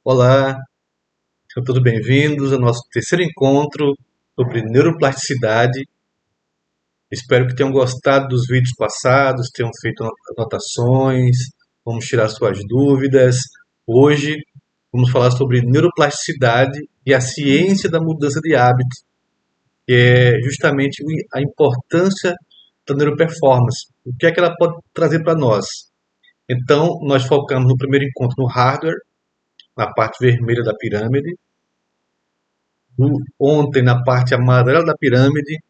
Olá, sejam todos bem-vindos ao nosso terceiro encontro sobre neuroplasticidade. Espero que tenham gostado dos vídeos passados, tenham feito anotações, vamos tirar suas dúvidas. Hoje vamos falar sobre neuroplasticidade e a ciência da mudança de hábitos, que é justamente a importância da neuroperformance. O que é que ela pode trazer para nós? Então, nós focamos no primeiro encontro no hardware, na parte vermelha da pirâmide, ontem na parte amarela da pirâmide,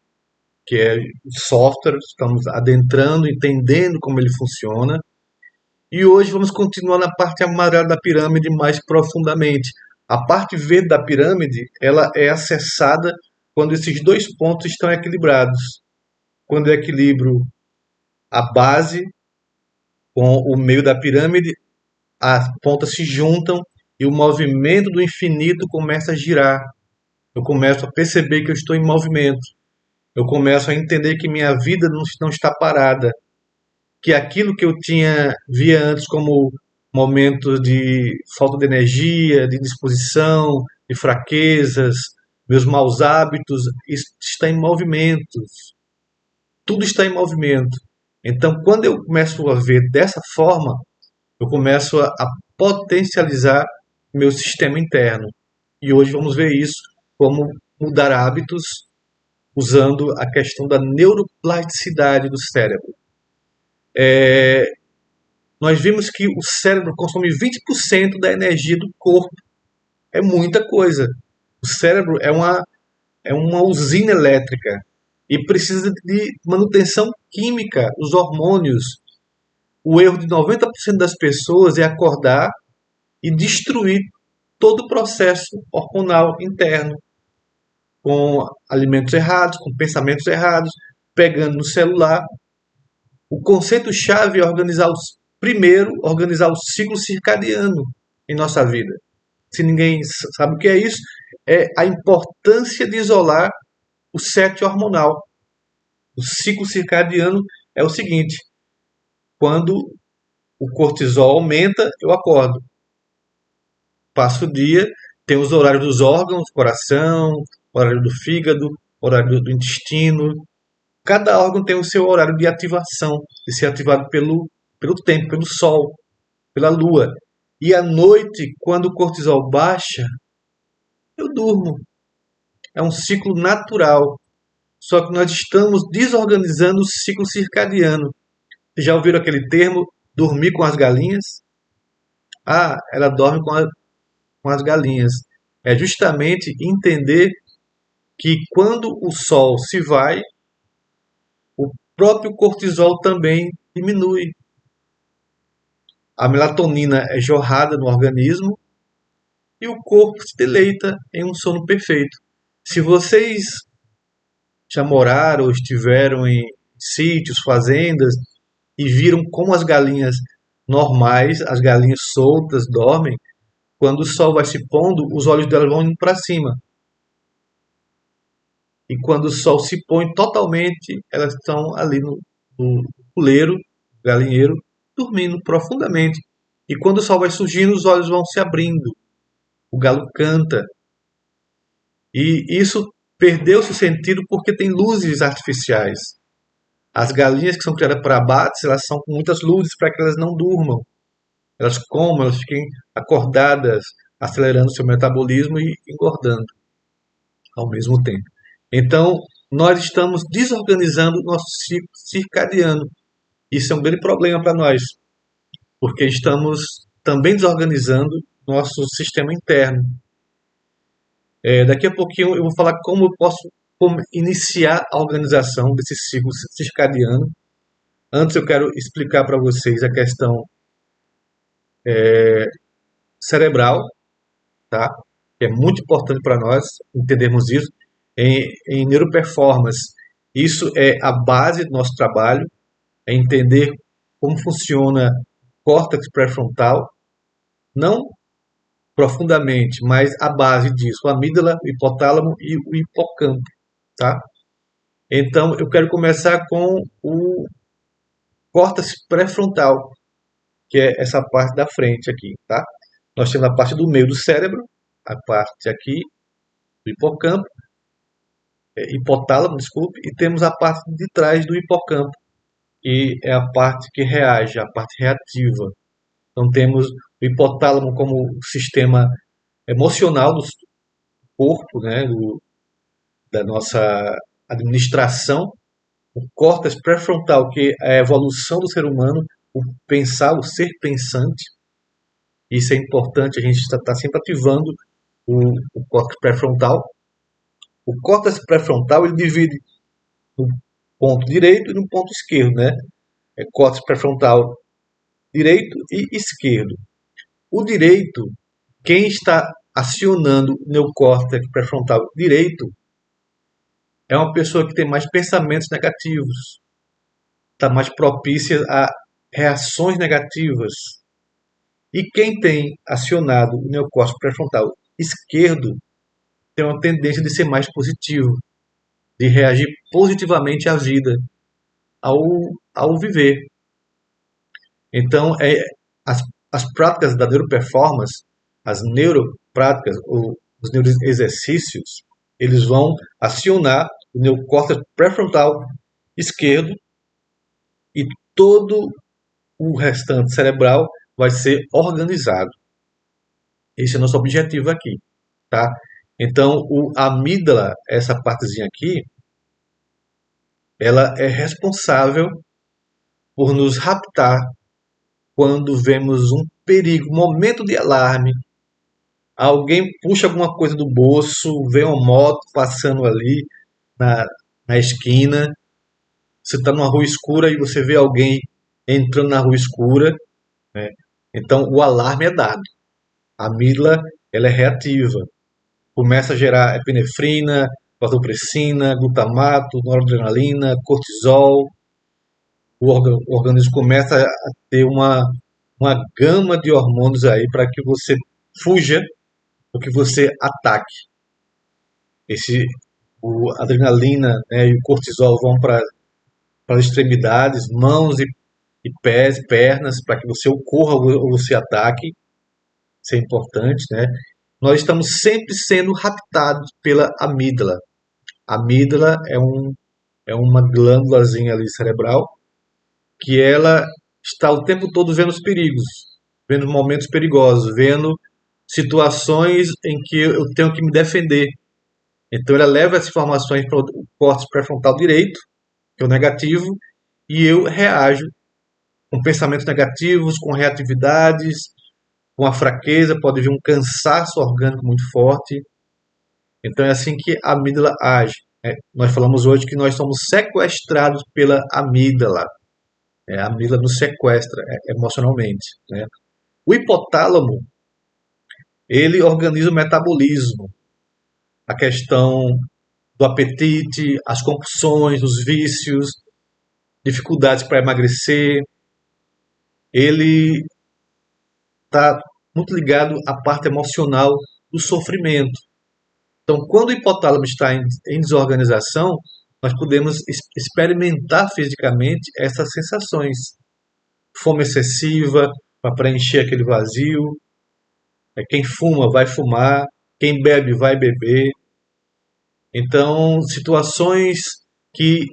que é o software, estamos adentrando, entendendo como ele funciona. E hoje vamos continuar na parte amarela da pirâmide mais profundamente. A parte verde da pirâmide, ela é acessada quando esses dois pontos estão equilibrados. Quando eu equilibro a base com o meio da pirâmide, as pontas se juntam e o movimento do infinito começa a girar. Eu começo a perceber que eu estou em movimento. Eu começo a entender que minha vida não está parada, que aquilo que eu via antes como momentos de falta de energia, de disposição, de fraquezas, meus maus hábitos, isso está em movimentos. Tudo está em movimento. Então, quando eu começo a ver dessa forma, eu começo a potencializar meu sistema interno. E hoje vamos ver isso, como mudar hábitos usando a questão da neuroplasticidade do cérebro. Nós vimos que o cérebro consome 20% da energia do corpo. É muita coisa. O cérebro é uma usina elétrica e precisa de manutenção química, os hormônios. O erro de 90% das pessoas é acordar e destruir todo o processo hormonal interno, com alimentos errados, com pensamentos errados, pegando no celular. O conceito-chave é primeiro, organizar o ciclo circadiano em nossa vida. Se ninguém sabe o que é isso, é a importância de isolar o set hormonal. O ciclo circadiano é o seguinte: quando o cortisol aumenta, eu acordo. Passo o dia, tem os horários dos órgãos, coração, horário do fígado, horário do intestino. Cada órgão tem o seu horário de ativação, de ser ativado pelo tempo, pelo sol, pela lua. E à noite, quando o cortisol baixa, eu durmo. É um ciclo natural. Só que nós estamos desorganizando o ciclo circadiano. Já ouviram aquele termo, dormir com as galinhas? Ah, ela dorme com as galinhas. É justamente entender que quando o sol se vai, o próprio cortisol também diminui. A melatonina é jorrada no organismo e o corpo se deleita em um sono perfeito. Se vocês já moraram ou estiveram em sítios, fazendas e viram como as galinhas normais, as galinhas soltas, dormem, quando o sol vai se pondo, os olhos delas vão indo para cima. E quando o sol se põe totalmente, elas estão ali no puleiro, galinheiro, dormindo profundamente. E quando o sol vai surgindo, os olhos vão se abrindo. O galo canta. E isso perdeu seu sentido porque tem luzes artificiais. As galinhas que são criadas para abates, elas são com muitas luzes para que elas não durmam. Elas comam, elas fiquem acordadas, acelerando seu metabolismo e engordando ao mesmo tempo. Então, nós estamos desorganizando o nosso ciclo circadiano. Isso é um grande problema para nós, porque estamos também desorganizando nosso sistema interno. Daqui a pouquinho eu vou falar como eu posso iniciar a organização desse ciclo circadiano. Antes eu quero explicar para vocês a questão cerebral, tá? Que é muito importante para nós entendermos isso em neuroperformance. Isso é a base do nosso trabalho, é entender como funciona o córtex pré-frontal, não profundamente, mas a base disso, o amígdala, o hipotálamo e o hipocampo, tá? Então, eu quero começar com o córtex pré-frontal, que é essa parte da frente aqui, tá? Nós temos a parte do meio do cérebro, a parte aqui do hipocampo, hipotálamo, desculpe, e temos a parte de trás do hipocampo, que é a parte que reage, a parte reativa. Então temos o hipotálamo como sistema emocional do corpo, né, da nossa administração, o córtex pré-frontal, que é a evolução do ser humano, o pensar, o ser pensante. Isso é importante, a gente está sempre ativando o córtex pré-frontal. O córtex pré-frontal ele divide no ponto direito e no ponto esquerdo, né? É córtex pré-frontal direito e esquerdo. O direito, quem está acionando o neocórtex pré-frontal direito é uma pessoa que tem mais pensamentos negativos, está mais propícia a reações negativas. E quem tem acionado o neocórtex pré-frontal esquerdo tem uma tendência de ser mais positivo, de reagir positivamente à vida, ao, ao viver. Então, as, as práticas da neuroperformance, as neuropráticas, ou os neuroexercícios, eles vão acionar o neocórtex pré-frontal esquerdo e todo o restante cerebral vai ser organizado. Esse é o nosso objetivo aqui, tá? Então, a amígdala, essa partezinha aqui, ela é responsável por nos raptar quando vemos um perigo, um momento de alarme. Alguém puxa alguma coisa do bolso, vê uma moto passando ali na, na esquina. Você está numa rua escura e você vê alguém entrando na rua escura, né? Então, o alarme é dado. A amígdala ela é reativa. Começa a gerar epinefrina, vasopressina, glutamato, noradrenalina, cortisol. O organismo começa a ter uma gama de hormônios aí para que você fuja ou que você ataque. O adrenalina, né, e o cortisol vão para as extremidades, mãos e pés, pernas, para que você ocorra ou você ataque. Isso é importante, né? Nós estamos sempre sendo raptados pela amígdala. A amígdala é uma glândulazinha ali cerebral que ela está o tempo todo vendo os perigos, vendo momentos perigosos, vendo situações em que eu tenho que me defender. Então ela leva essas informações para o córtex pré-frontal direito, que é o negativo, e eu reajo com pensamentos negativos, com reatividades, com a fraqueza, pode vir um cansaço orgânico muito forte. Então é assim que a amígdala age. Nós falamos hoje que nós somos sequestrados pela amígdala. A amígdala nos sequestra emocionalmente, né? O hipotálamo, ele organiza o metabolismo, a questão do apetite, as compulsões, os vícios, dificuldades para emagrecer. Ele está muito ligado à parte emocional do sofrimento. Então, quando o hipotálamo está em desorganização, nós podemos experimentar fisicamente essas sensações. Fome excessiva, para preencher aquele vazio. Quem fuma vai fumar, quem bebe vai beber. Então, situações que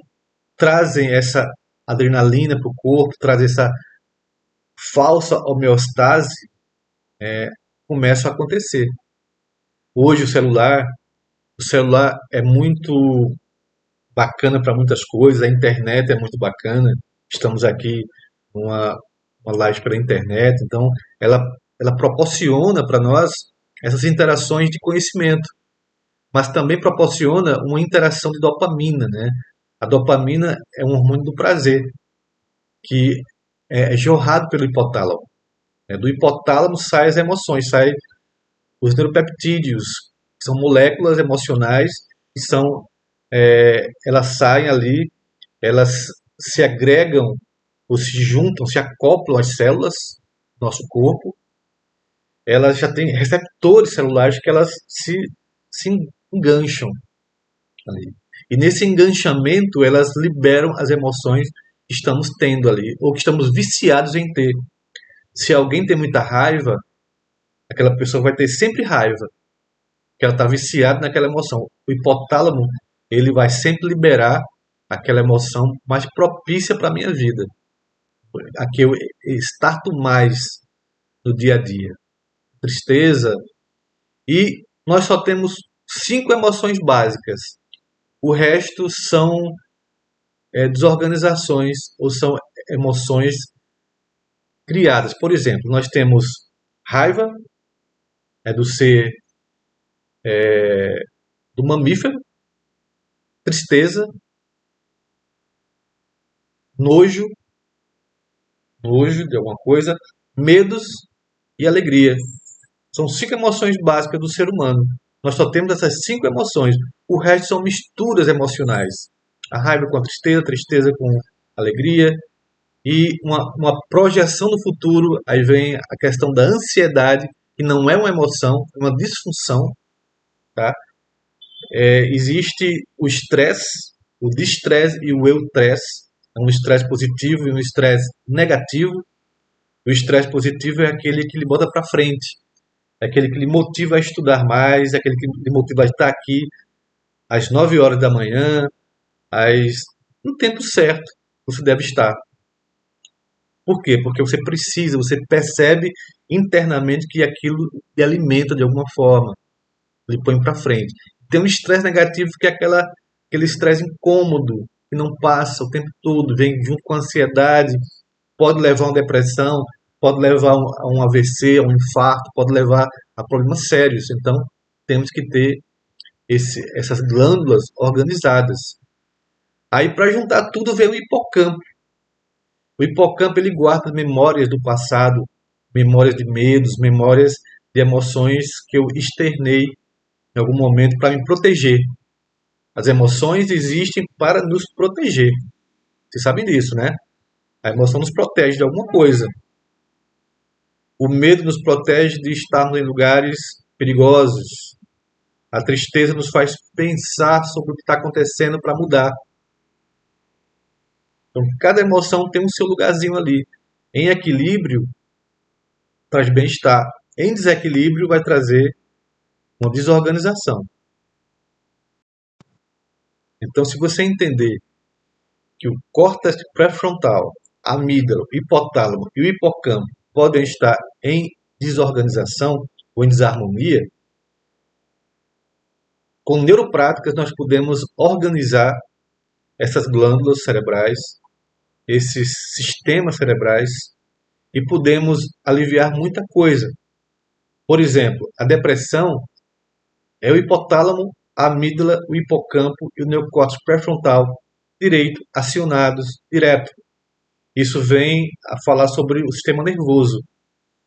trazem essa adrenalina para o corpo, trazem essa falsa homeostase, começam a acontecer. Hoje o celular é muito bacana para muitas coisas, a internet é muito bacana. Estamos aqui numa uma live pela internet, então ela proporciona para nós essas interações de conhecimento, mas também proporciona uma interação de dopamina, né? A dopamina é um hormônio do prazer, que é jorrado pelo hipotálamo. Do hipotálamo saem as emoções, saem os neuropeptídeos, que são moléculas emocionais, que elas saem ali, elas se agregam ou se juntam, se acoplam às células do nosso corpo. Elas já têm receptores celulares que elas se engancham ali. E nesse enganchamento, elas liberam as emoções que estamos tendo ali, ou que estamos viciados em ter. Se alguém tem muita raiva, Aquela pessoa vai ter sempre raiva, que ela está viciada naquela emoção. O hipotálamo, ele vai sempre liberar aquela emoção mais propícia para a minha vida, a que eu starto mais no dia a dia. Tristeza. E nós só temos 5 emoções básicas. O resto são desorganizações ou são emoções criadas. Por exemplo, nós temos raiva, é do ser do mamífero, tristeza, nojo, nojo de alguma coisa, medos e alegria. São 5 emoções básicas do ser humano. Nós só temos essas 5 emoções. O resto são misturas emocionais. A raiva com a tristeza, a tristeza com a alegria e uma projeção no futuro. Aí vem a questão da ansiedade, que não é uma emoção, é uma disfunção. Tá? Existe o estresse, o distresse e o eustresse. É um estresse positivo e um estresse negativo. O estresse positivo é aquele que lhe bota para frente, é aquele que lhe motiva a estudar mais, é aquele que lhe motiva a estar aqui às 9 horas da manhã, no tempo certo você deve estar. Por quê? Porque você precisa, você percebe internamente que aquilo lhe alimenta de alguma forma, lhe põe para frente. Tem um estresse negativo que é aquele estresse incômodo, que não passa o tempo todo, vem junto com a ansiedade, pode levar a uma depressão, pode levar a um AVC, a um infarto, pode levar a problemas sérios. Então, temos que ter essas glândulas organizadas. Aí, para juntar tudo, vem o hipocampo. O hipocampo ele guarda memórias do passado, memórias de medos, memórias de emoções que eu externei em algum momento para me proteger. As emoções existem para nos proteger. Vocês sabem disso, né? A emoção nos protege de alguma coisa. O medo nos protege de estarmos em lugares perigosos. A tristeza nos faz pensar sobre o que está acontecendo para mudar. Então, cada emoção tem um seu lugarzinho ali. Em equilíbrio, traz bem-estar. Em desequilíbrio, vai trazer uma desorganização. Então, se você entender que o córtex pré-frontal, a amígdala, o hipotálamo e o hipocampo podem estar em desorganização ou em desarmonia, com neuropráticas nós podemos organizar essas glândulas cerebrais, esses sistemas cerebrais e podemos aliviar muita coisa. Por exemplo, a depressão é o hipotálamo, a amígdala, o hipocampo e o neocórtex pré-frontal direito acionados direto. Isso vem a falar sobre o sistema nervoso,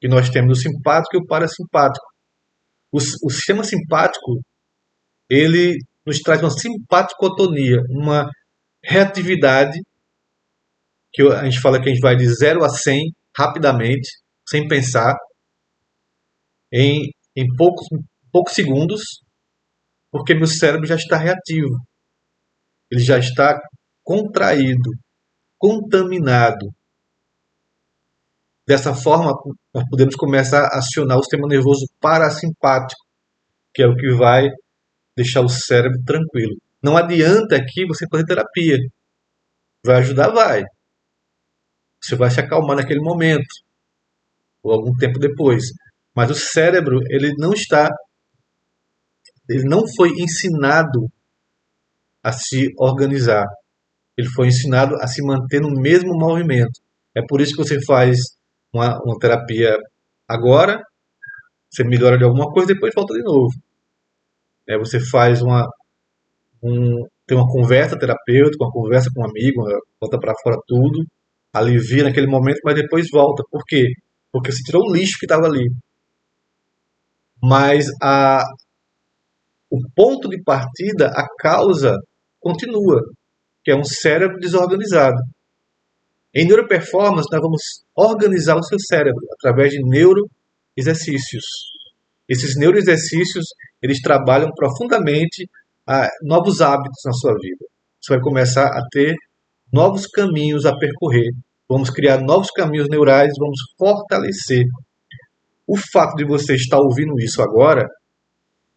que nós temos o simpático e o parasimpático. O sistema simpático, ele nos traz uma simpaticotonia, uma reatividade, que a gente fala que a gente vai de 0 a 100 rapidamente, sem pensar, em poucos segundos, porque meu cérebro já está reativo. Ele já está contraído, contaminado. Dessa forma, nós podemos começar a acionar o sistema nervoso parasimpático, que é o que vai deixar o cérebro tranquilo. Não adianta aqui você fazer terapia. Vai ajudar? Vai. Você vai se acalmar naquele momento, ou algum tempo depois. Mas o cérebro, ele não foi ensinado a se organizar. Ele foi ensinado a se manter no mesmo movimento. É por isso que você faz uma terapia agora, você melhora de alguma coisa, depois volta de novo. Você faz tem uma conversa terapêutica, uma conversa com um amigo, bota para fora tudo, alivia naquele momento, mas depois volta. Por quê? Porque você tirou o lixo que estava ali. Mas o ponto de partida, a causa, continua, que é um cérebro desorganizado. Em neuroperformance, nós vamos organizar o seu cérebro através de neuroexercícios. Esses neuroexercícios, eles trabalham profundamente novos hábitos na sua vida. Você vai começar a ter novos caminhos a percorrer. Vamos criar novos caminhos neurais, vamos fortalecer. O fato de você estar ouvindo isso agora,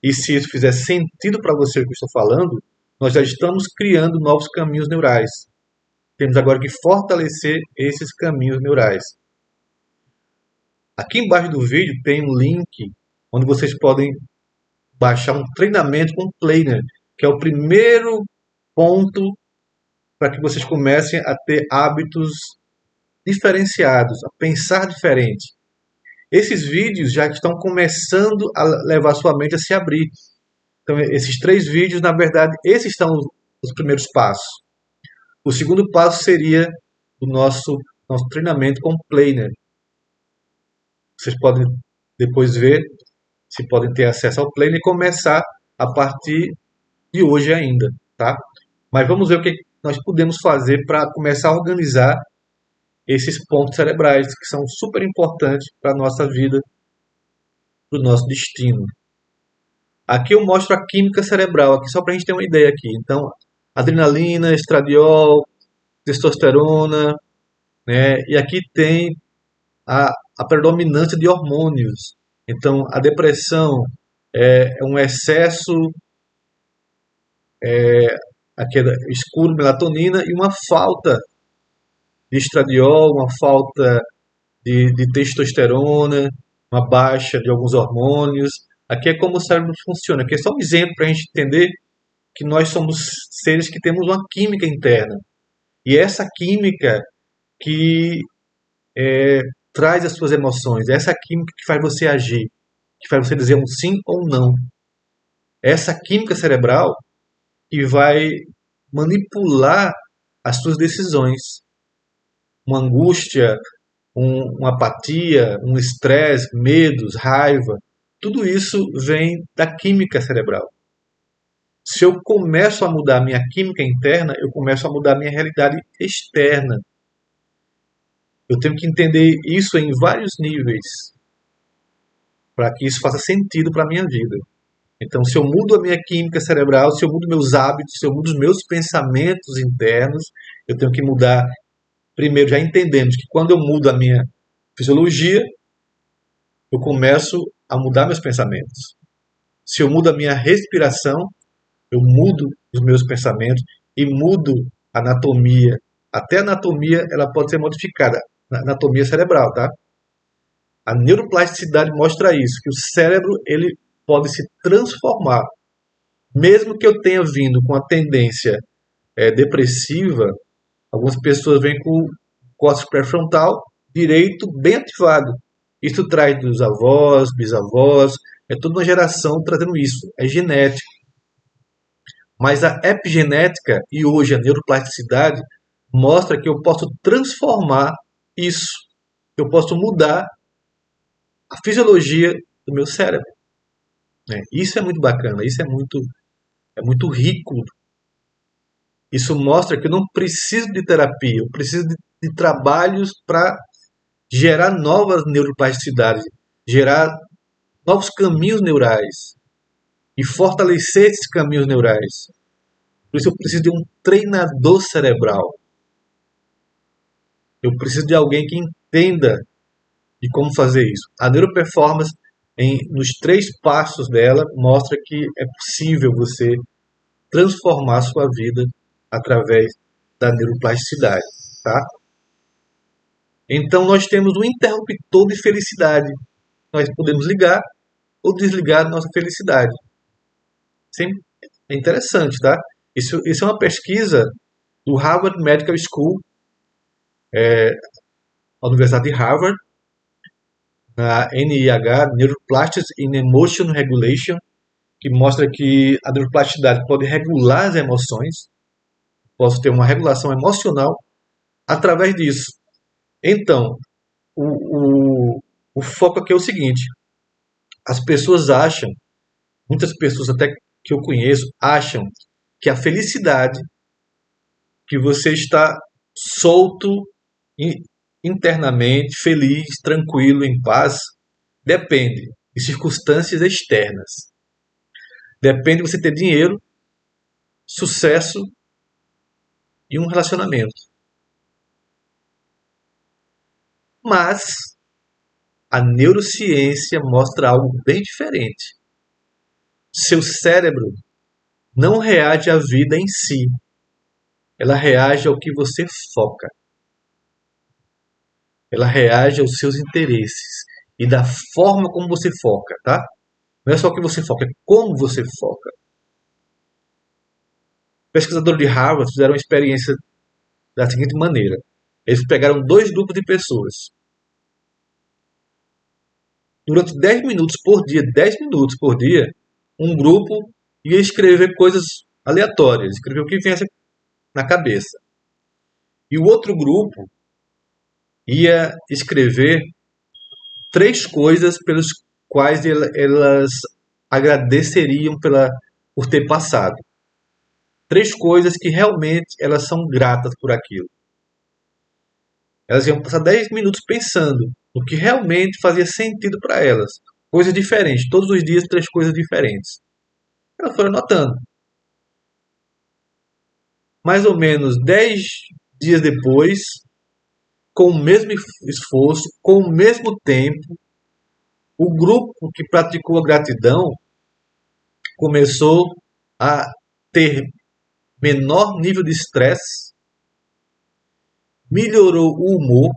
e se isso fizer sentido para você o que eu estou falando, nós já estamos criando novos caminhos neurais. Temos agora que fortalecer esses caminhos neurais. Aqui embaixo do vídeo tem um link onde vocês podem baixar um treinamento com Planner, que é o primeiro ponto para que vocês comecem a ter hábitos diferenciados, a pensar diferente. Esses vídeos já estão começando a levar sua mente a se abrir. Então, esses 3 vídeos, na verdade, esses são os primeiros passos. O segundo passo seria o nosso treinamento com Planner. Vocês podem depois ver se podem ter acesso ao Planner e começar a partir de hoje ainda, tá? Mas vamos ver o que nós podemos fazer para começar a organizar esses pontos cerebrais que são super importantes para a nossa vida, para o nosso destino. Aqui eu mostro a química cerebral, aqui só para a gente ter uma ideia aqui. Então, adrenalina, estradiol, testosterona, né? E aqui tem a predominância de hormônios. Então, a depressão é um excesso aquele escuro melatonina e uma falta de estradiol, uma falta de testosterona, uma baixa de alguns hormônios. Aqui é como o cérebro funciona. Aqui é só um exemplo para a gente entender que nós somos seres que temos uma química interna. E essa química que traz as suas emoções, essa química que faz você agir, que faz você dizer um sim ou não. Essa química cerebral que vai manipular as suas decisões. Uma angústia, uma apatia, um estresse, medos, raiva, tudo isso vem da química cerebral. Se eu começo a mudar a minha química interna, eu começo a mudar a minha realidade externa. Eu tenho que entender isso em vários níveis para que isso faça sentido para a minha vida. Então, se eu mudo a minha química cerebral, se eu mudo meus hábitos, se eu mudo os meus pensamentos internos, eu tenho que mudar. Primeiro, já entendemos que quando eu mudo a minha fisiologia, eu começo a mudar meus pensamentos. Se eu mudo a minha respiração, eu mudo os meus pensamentos e mudo a anatomia. Até a anatomia ela pode ser modificada, a anatomia cerebral, tá? A neuroplasticidade mostra isso, que o cérebro ele pode se transformar. Mesmo que eu tenha vindo com a tendência depressiva, algumas pessoas vêm com o córtex pré-frontal direito bem ativado. Isso traz dos avós, bisavós, é toda uma geração trazendo isso, é genético. Mas a epigenética e hoje a neuroplasticidade mostra que eu posso transformar isso. Eu posso mudar a fisiologia do meu cérebro. Isso é muito bacana, isso é muito rico. Isso mostra que eu não preciso de terapia, eu preciso de trabalhos para gerar novas neuroplasticidades, gerar novos caminhos neurais e fortalecer esses caminhos neurais. Por isso eu preciso de um treinador cerebral. Eu preciso de alguém que entenda de como fazer isso. A neuroperformance, nos 3 passos dela, mostra que é possível você transformar a sua vida através da neuroplasticidade, tá? Então nós temos um interruptor de felicidade. Nós podemos ligar ou desligar a nossa felicidade. É interessante, tá? Isso é uma pesquisa do Harvard Medical School, a Universidade de Harvard, na NIH, Neuroplastics in Emotion Regulation, que mostra que a neuroplasticidade pode regular as emoções, posso ter uma regulação emocional através disso. Então, o foco aqui é o seguinte: as pessoas acham, muitas pessoas até que eu conheço, acham que a felicidade, que você está solto internamente, feliz, tranquilo, em paz, depende de circunstâncias externas. Depende de você ter dinheiro, sucesso e um relacionamento. Mas A neurociência mostra algo bem diferente. Seu cérebro não reage à vida em si, ela reage ao que você foca. Ela reage aos seus interesses e da forma como você foca, tá? Não é só o que você foca, é como você foca. Pesquisadores de Harvard fizeram uma experiência da seguinte maneira. Eles pegaram dois grupos de pessoas. Durante 10 minutos por dia, um grupo ia escrever coisas aleatórias, escrever o que viesse na cabeça. E o outro grupo ia escrever 3 coisas pelas quais elas agradeceriam por ter passado. 3 coisas que realmente elas são gratas por aquilo. Elas iam passar 10 minutos pensando no que realmente fazia sentido para elas. Coisas diferentes, todos os dias 3 coisas diferentes. Elas foram anotando. Mais ou menos 10 dias depois, com o mesmo esforço, com o mesmo tempo, o grupo que praticou a gratidão começou a ter menor nível de estresse, melhorou o humor,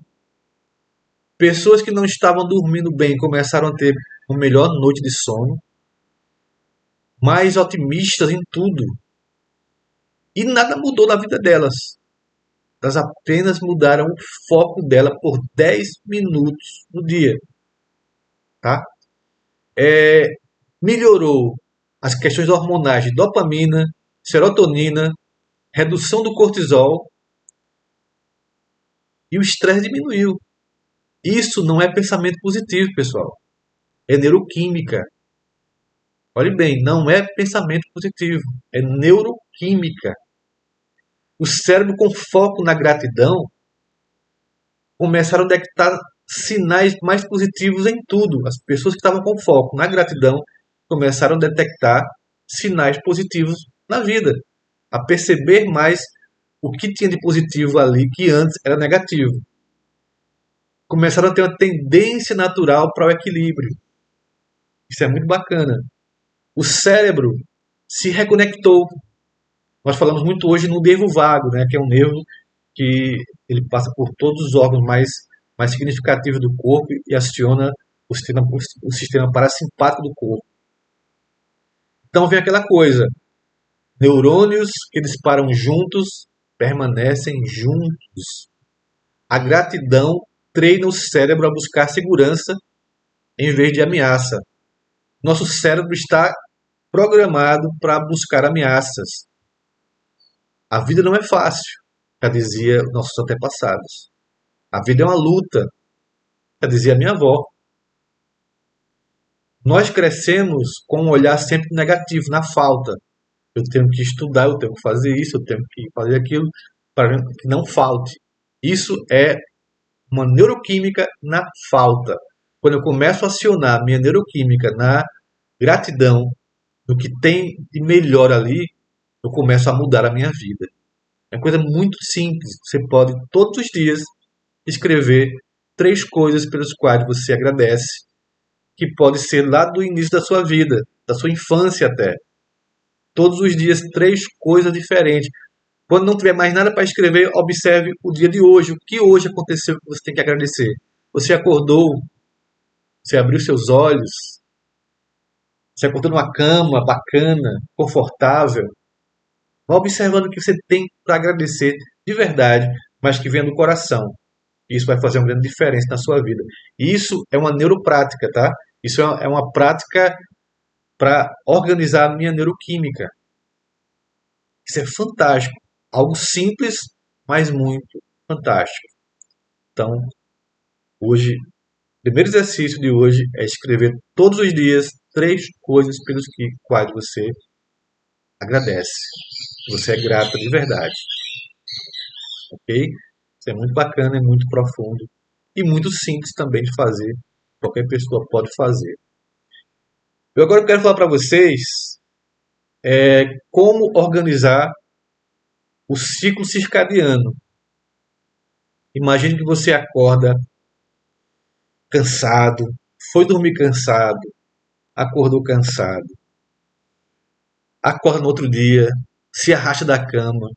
pessoas que não estavam dormindo bem começaram a ter uma melhor noite de sono, mais otimistas em tudo. E nada mudou na vida delas. Elas apenas mudaram o foco dela por 10 minutos no dia. Tá? Melhorou as questões hormonais de dopamina, serotonina, redução do cortisol e o estresse diminuiu. Isso não é pensamento positivo, pessoal. É neuroquímica. Olhe bem, não é pensamento positivo, é neuroquímica. O cérebro com foco na gratidão começaram a detectar sinais mais positivos em tudo. As pessoas que estavam com foco na gratidão começaram a detectar sinais positivos na vida, a perceber mais o que tinha de positivo ali que antes era negativo. Começaram a ter uma tendência natural para o equilíbrio. Isso é muito bacana. O cérebro se reconectou. Nós falamos muito hoje no nervo vago, né, que é um nervo que ele passa por todos os órgãos mais significativos do corpo e aciona o sistema parasimpático do corpo. Então vem aquela coisa, neurônios que disparam juntos permanecem juntos. A gratidão treina o cérebro a buscar segurança em vez de ameaça. Nosso cérebro está programado para buscar ameaças. A vida não é fácil, já dizia nossos antepassados. A vida é uma luta, já dizia minha avó. Nós crescemos com um olhar sempre negativo, na falta. Eu tenho que estudar, eu tenho que fazer isso, eu tenho que fazer aquilo, para que não falte. Isso é uma neuroquímica na falta. Quando eu começo a acionar minha neuroquímica na gratidão, no que tem de melhor ali, eu começo a mudar a minha vida. É uma coisa muito simples. Você pode, todos os dias, escrever 3 coisas pelas quais você agradece, que pode ser lá do início da sua vida, da sua infância até. Todos os dias, 3 coisas diferentes. Quando não tiver mais nada para escrever, observe o dia de hoje. O que hoje aconteceu que você tem que agradecer? Você acordou, você abriu seus olhos, você acordou numa cama bacana, confortável. Vá observando o que você tem para agradecer de verdade, mas que venha do coração. Isso vai fazer uma grande diferença na sua vida. Isso é uma neuroprática, tá? Isso é uma prática para organizar a minha neuroquímica. Isso é fantástico. Algo simples, mas muito fantástico. Então, hoje, o primeiro exercício de hoje é escrever todos os dias 3 coisas pelas quais você agradece. Você é grato de verdade. Ok? Isso é muito bacana, é muito profundo e muito simples também de fazer. Qualquer pessoa pode fazer. Eu agora quero falar para vocês como organizar o ciclo circadiano. Imagine que você acorda cansado, foi dormir cansado, acordou cansado, acorda no outro dia, se arrasta da cama,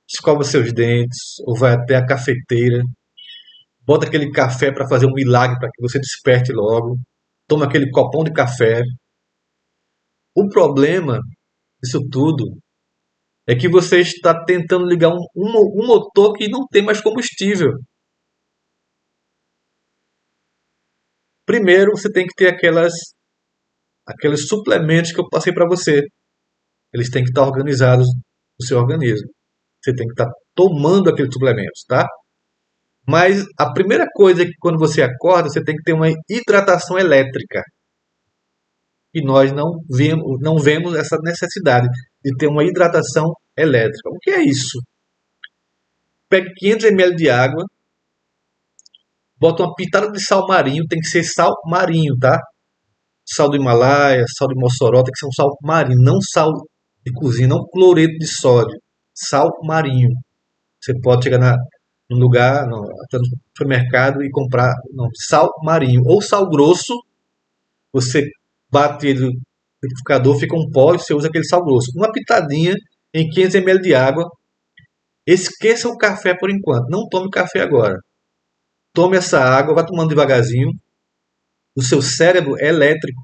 escova seus dentes, ou vai até a cafeteira, bota aquele café para fazer um milagre para que você desperte logo, toma aquele copão de café. O problema disso tudo é que você está tentando ligar um motor que não tem mais combustível. Primeiro, você tem que ter aqueles suplementos que eu passei para você. Eles têm que estar organizados no seu organismo. Você tem que estar tomando aqueles suplementos, tá? Mas a primeira coisa é que quando você acorda, você tem que ter uma hidratação elétrica. E nós não vemos essa necessidade de ter uma hidratação elétrica. O que é isso? Pegue 500 ml de água, bota uma pitada de sal marinho, tem que ser sal marinho, tá? Sal do Himalaia, sal de Mossoró, tem que ser um sal marinho, não sal de cozinha, não cloreto de sódio, sal marinho. Você pode chegar num lugar, até no supermercado e comprar sal marinho ou sal grosso. Você bate ele no liquidificador, fica um pó e você usa aquele sal grosso. Uma pitadinha em 500 ml de água. Esqueça o café por enquanto. Não tome café agora. Tome essa água, vá tomando devagarzinho. O seu cérebro é elétrico.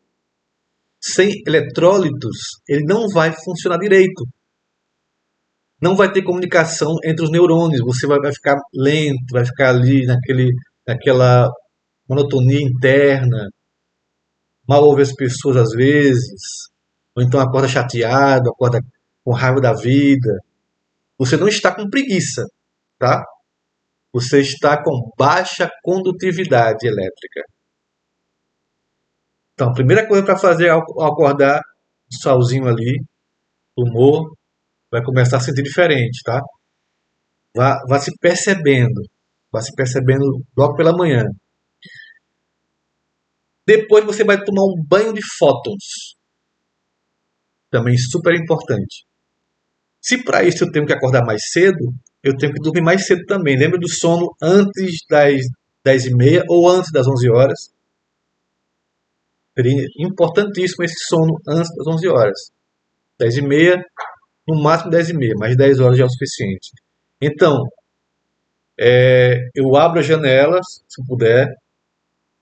Sem eletrólitos, ele não vai funcionar direito. Não vai ter comunicação entre os neurônios. Você vai ficar lento, vai ficar ali naquela monotonia interna. Mal ouve as pessoas às vezes. Ou então acorda chateado, acorda com raiva da vida. Você não está com preguiça, tá? Você está com baixa condutividade elétrica. Então, a primeira coisa para fazer ao acordar, o solzinho ali, o humor vai começar a sentir diferente, tá? Vá se percebendo. Vá se percebendo logo pela manhã. Depois você vai tomar um banho de fótons. Também super importante. Se para isso eu tenho que acordar mais cedo, eu tenho que dormir mais cedo também. Lembra do sono antes das 10h30 ou antes das 11 horas. Seria importantíssimo esse sono antes das 11 horas. 10h30, no máximo 10h30, mas 10 horas já é o suficiente. Então, eu abro as janelas, se puder.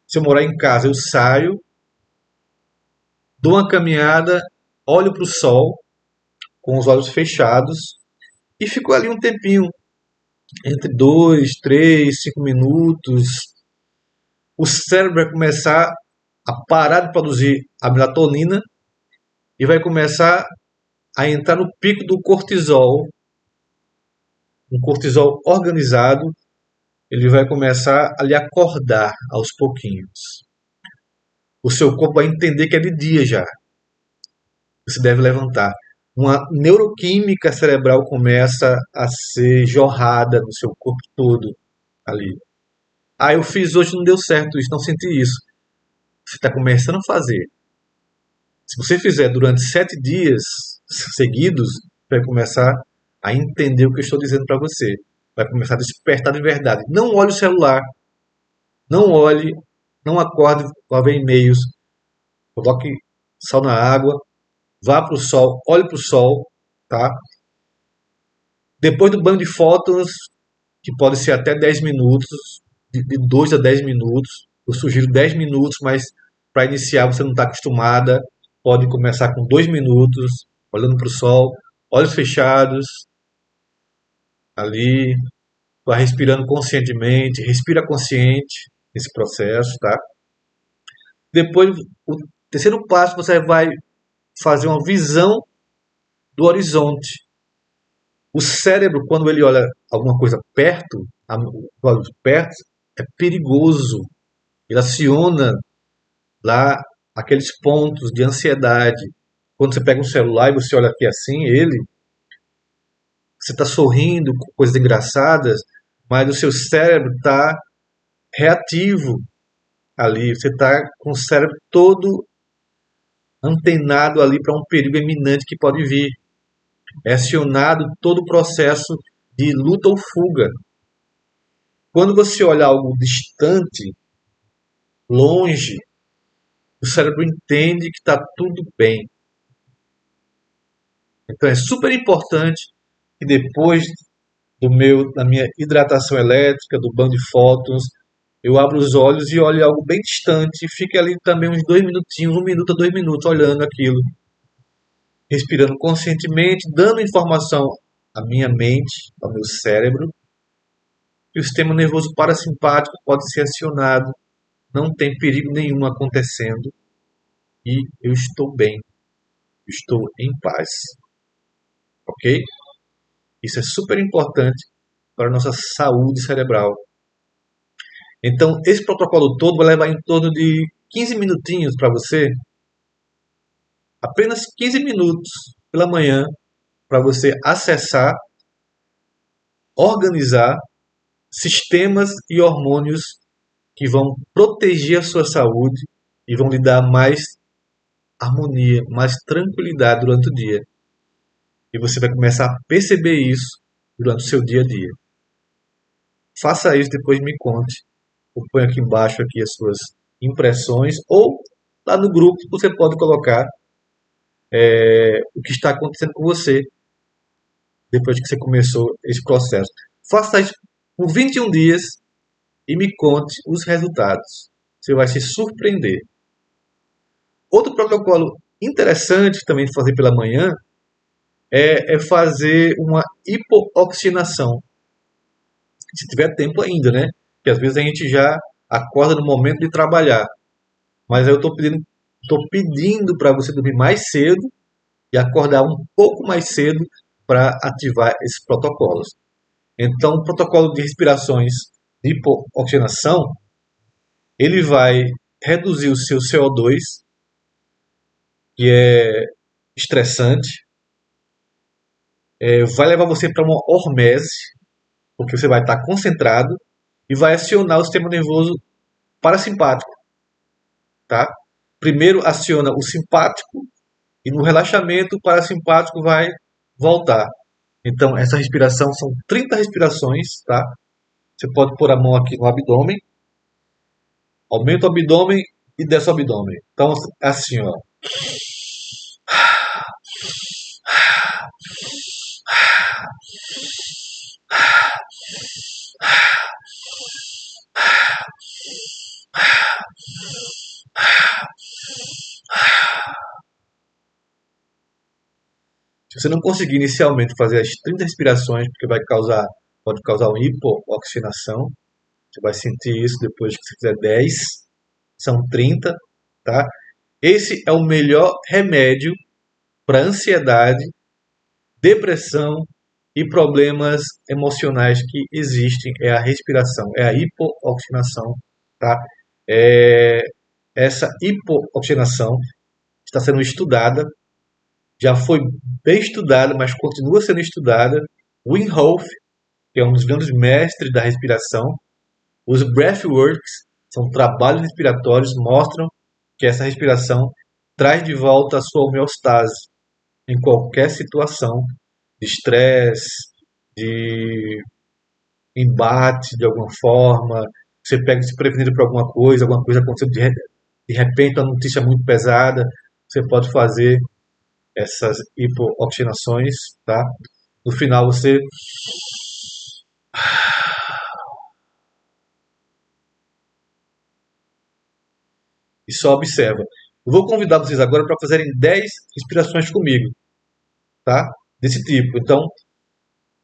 Se eu morar em casa, eu saio, dou uma caminhada, olho para o sol, com os olhos fechados, e fico ali um tempinho, entre 2, 3, 5 minutos. O cérebro vai começar a parar de produzir a melatonina e vai começar a entrar no pico do cortisol. Um cortisol organizado, ele vai começar a lhe acordar aos pouquinhos. O seu corpo vai entender que é de dia já. Você deve levantar. Uma neuroquímica cerebral começa a ser jorrada no seu corpo todo ali. Eu fiz hoje, não deu certo isso, não senti isso. Você está começando a fazer. Se você fizer durante 7 dias seguidos, vai começar a entender o que eu estou dizendo para você. Vai começar a despertar de verdade. Não olhe o celular. Não olhe, não acorde para ver e-mails. Coloque sal na água. Vá para o sol, olhe para o sol, tá? Depois do banho de fótons, que pode ser até 10 minutos, de 2 a 10 minutos. Eu sugiro 10 minutos, mas para iniciar você não está acostumada, pode começar com 2 minutos, olhando para o sol, olhos fechados, ali, vai respirando conscientemente, respira consciente nesse processo, tá? Depois, o terceiro passo, você vai fazer uma visão do horizonte. O cérebro, quando ele olha alguma coisa perto, é perigoso. Ele aciona lá aqueles pontos de ansiedade. Quando você pega um celular e você olha aqui assim, você está sorrindo com coisas engraçadas, mas o seu cérebro está reativo ali. Você está com o cérebro todo antenado ali para um perigo iminente que pode vir. É acionado todo o processo de luta ou fuga. Quando você olha algo distante, longe, o cérebro entende que está tudo bem. Então é super importante que depois da minha hidratação elétrica, do banho de fótons, eu abro os olhos e olho algo bem distante e fique ali também uns 2 minutinhos, 1 minuto a 2 minutos, olhando aquilo, respirando conscientemente, dando informação à minha mente, ao meu cérebro, que o sistema nervoso parasimpático pode ser acionado, não tem perigo nenhum acontecendo e eu estou bem, estou em paz, ok? Isso é super importante para a nossa saúde cerebral. Então, esse protocolo todo vai levar em torno de 15 minutinhos para você, apenas 15 minutos pela manhã, para você acessar, organizar sistemas e hormônios que vão proteger a sua saúde e vão lhe dar mais harmonia, mais tranquilidade durante o dia. E você vai começar a perceber isso durante o seu dia a dia. Faça isso, depois me conte. Eu ponho aqui embaixo aqui as suas impressões ou lá no grupo você pode colocar o que está acontecendo com você depois que você começou esse processo. Faça isso por 21 dias e me conte os resultados. Você vai se surpreender. Outro protocolo interessante também de fazer pela manhã é fazer uma hipooxigenação. Se tiver tempo ainda, né? Porque às vezes a gente já acorda no momento de trabalhar. Mas eu estou pedindo para você dormir mais cedo e acordar um pouco mais cedo para ativar esses protocolos. Então, o protocolo de respirações de hipooxigenação, ele vai reduzir o seu CO2, que é estressante, vai levar você para uma hormese, porque você vai estar concentrado, e vai acionar o sistema nervoso parasimpático, tá? Primeiro aciona o simpático e no relaxamento o parasimpático vai voltar. Então, essa respiração são 30 respirações, tá? Você pode pôr a mão aqui no abdômen, aumenta o abdômen e desce o abdômen. Então, assim, ó. Se você não conseguir inicialmente fazer as 30 respirações, porque pode causar uma hipooxigenação, você vai sentir isso depois que você fizer 10, são 30, tá? Esse é o melhor remédio para ansiedade, depressão e problemas emocionais que existem, é a respiração, é a hipooxigenação, tá? É, essa hipooxigenação está sendo estudada, já foi bem estudada, mas continua sendo estudada. Wim Hof, que é um dos grandes mestres da respiração, os breathworks, são trabalhos respiratórios, mostram que essa respiração traz de volta a sua homeostase em qualquer situação de estresse, de embate de alguma forma, você pega desprevenido por alguma coisa aconteceu de repente, uma notícia muito pesada, você pode fazer essas hipooxigenações, tá? No final você e só observa. Eu vou convidar vocês agora para fazerem 10 respirações comigo, tá? Desse tipo. Então,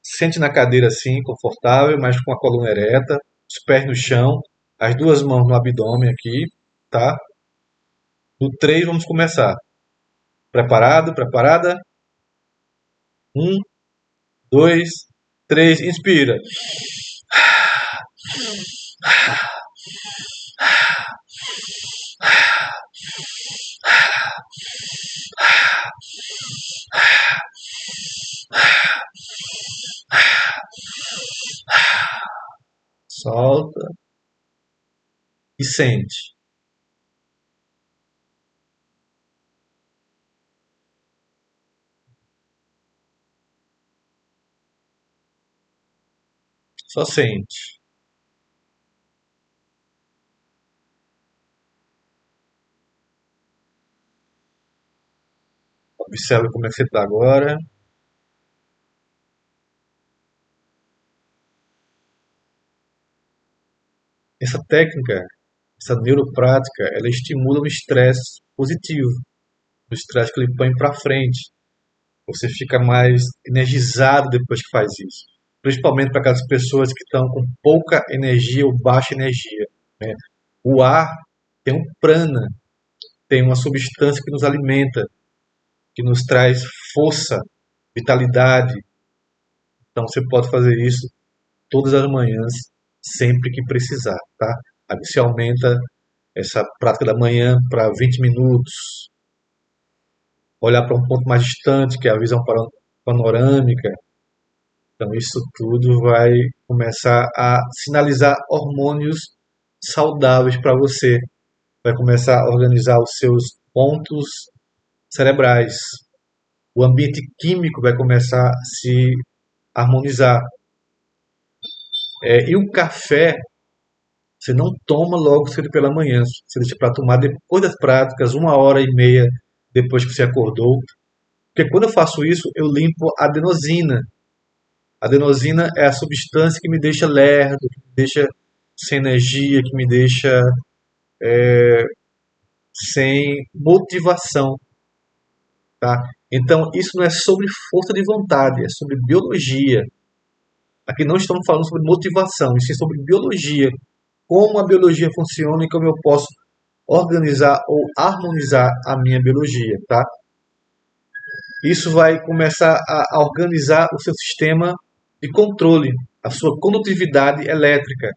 sente na cadeira assim, confortável, mas com a coluna ereta, os pés no chão, as duas mãos no abdômen aqui, tá? No 3 vamos começar. Preparado? Preparada? 1, 2, 3, inspira. Solta e sente. Só sente. Observe como é que você está agora. Essa técnica, essa neuroprática, ela estimula o estresse positivo, o estresse que ele põe para frente. Você fica mais energizado depois que faz isso. Principalmente para aquelas pessoas que estão com pouca energia ou baixa energia, né? O ar tem um prana, tem uma substância que nos alimenta, que nos traz força, vitalidade. Então você pode fazer isso todas as manhãs, sempre que precisar, tá? Aí você aumenta essa prática da manhã para 20 minutos, olhar para um ponto mais distante, que é a visão panorâmica. Então isso tudo vai começar a sinalizar hormônios saudáveis para você. Vai começar a organizar os seus pontos cerebrais. O ambiente químico vai começar a se harmonizar. E o café, você não toma logo cedo pela manhã. Você deixa para tomar depois das práticas, 1 hora e meia depois que você acordou. Porque quando eu faço isso, eu limpo a adenosina. A adenosina é a substância que me deixa lerdo, que me deixa sem energia, que me deixa sem motivação, tá? Então, isso não é sobre força de vontade, é sobre biologia. Aqui não estamos falando sobre motivação, e sim sobre biologia. Como a biologia funciona e como eu posso organizar ou harmonizar a minha biologia, tá? Isso vai começar a organizar o seu sistema de controle, a sua condutividade elétrica.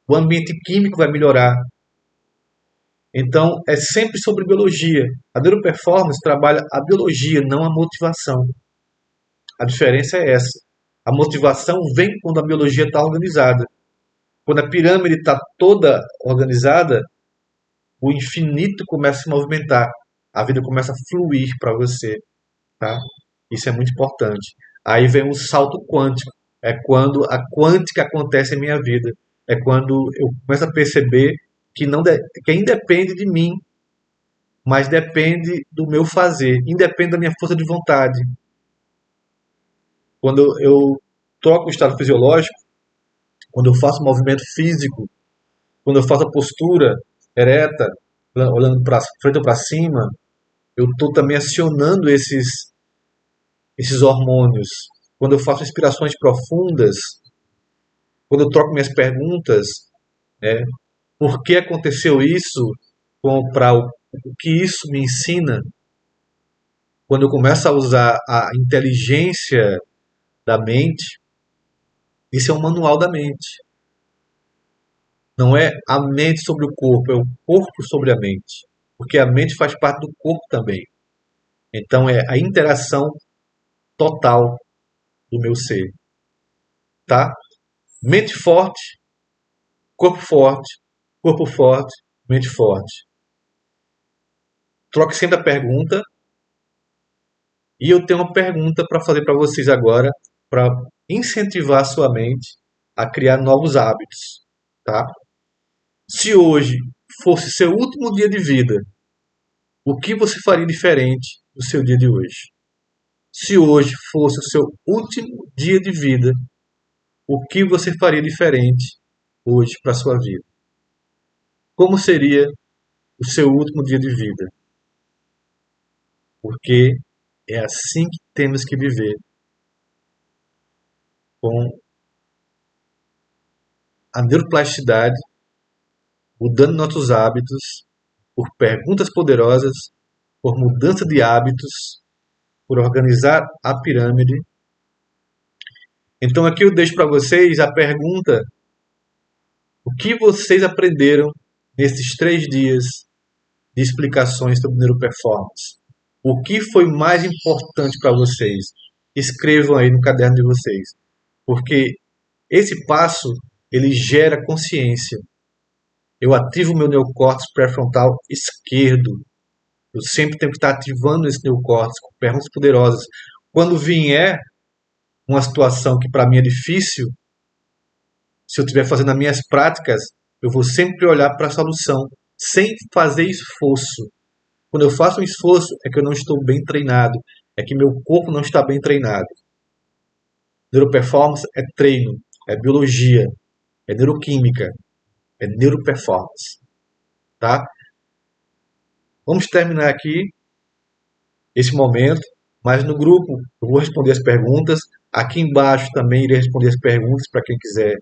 O ambiente químico vai melhorar. Então, é sempre sobre biologia. A neuroperformance trabalha a biologia, não a motivação. A diferença é essa. A motivação vem quando a biologia está organizada. Quando a pirâmide está toda organizada, o infinito começa a se movimentar. A vida começa a fluir para você. Tá? Isso é muito importante. Aí vem o salto quântico. É quando a quântica acontece em minha vida. É quando eu começo a perceber que não que independe de mim, mas depende do meu fazer, independe da minha força de vontade. Quando eu troco o estado fisiológico, quando eu faço movimento físico, quando eu faço a postura ereta, olhando para frente ou para cima, eu estou também acionando esses hormônios. Quando eu faço respirações profundas, quando eu troco minhas perguntas, né, por que aconteceu isso, para o que isso me ensina, quando eu começo a usar a inteligência da mente, isso é um manual da mente. Não é a mente sobre o corpo, é o corpo sobre a mente. Porque a mente faz parte do corpo também. Então é a interação total do meu ser. Tá? Mente forte, corpo forte, mente forte. Troque sempre a pergunta. E eu tenho uma pergunta para fazer para vocês agora, para incentivar a sua mente a criar novos hábitos. Tá? Se hoje fosse seu último dia de vida, o que você faria diferente do seu dia de hoje? Se hoje fosse o seu último dia de vida, o que você faria diferente hoje para a sua vida? Como seria o seu último dia de vida? Porque é assim que temos que viver, com a neuroplasticidade, mudando nossos hábitos, por perguntas poderosas, por mudança de hábitos, por organizar a pirâmide. Então aqui eu deixo para vocês a pergunta: o que vocês aprenderam nesses 3 dias de explicações sobre neuroperformance? O que foi mais importante para vocês? Escrevam aí no caderno de vocês. Porque esse passo, ele gera consciência. Eu ativo o meu neocórtex pré-frontal esquerdo. Eu sempre tenho que estar ativando esse neocórtex com perguntas poderosas. Quando vier uma situação que para mim é difícil, se eu estiver fazendo as minhas práticas, eu vou sempre olhar para a solução, sem fazer esforço. Quando eu faço um esforço, é que eu não estou bem treinado, é que meu corpo não está bem treinado. Neuroperformance é treino, é biologia, é neuroquímica, é neuroperformance, tá? Vamos terminar aqui esse momento, mas no grupo eu vou responder as perguntas. Aqui embaixo também irei responder as perguntas para quem quiser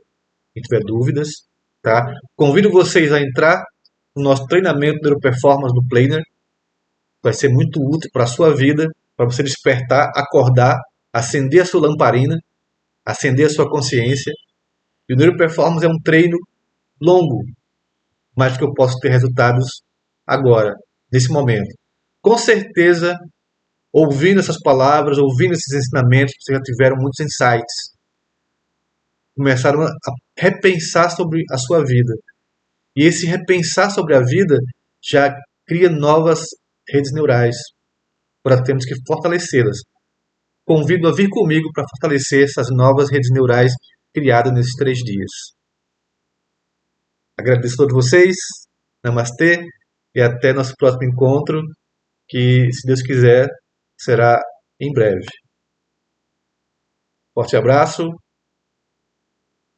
e tiver dúvidas, tá? Convido vocês a entrar no nosso treinamento de neuroperformance no Planner. Vai ser muito útil para a sua vida, para você despertar, acordar, acender a sua lamparina, acender a sua consciência. E o neuroperformance é um treino longo, mas que eu posso ter resultados agora, nesse momento. Com certeza, ouvindo essas palavras, ouvindo esses ensinamentos, vocês já tiveram muitos insights. Começaram a repensar sobre a sua vida. E esse repensar sobre a vida já cria novas redes neurais. Agora temos que fortalecê-las. Convido a vir comigo para fortalecer essas novas redes neurais criadas nesses 3 dias. Agradeço a todos vocês. Namastê. E até nosso próximo encontro, que, se Deus quiser, será em breve. Forte abraço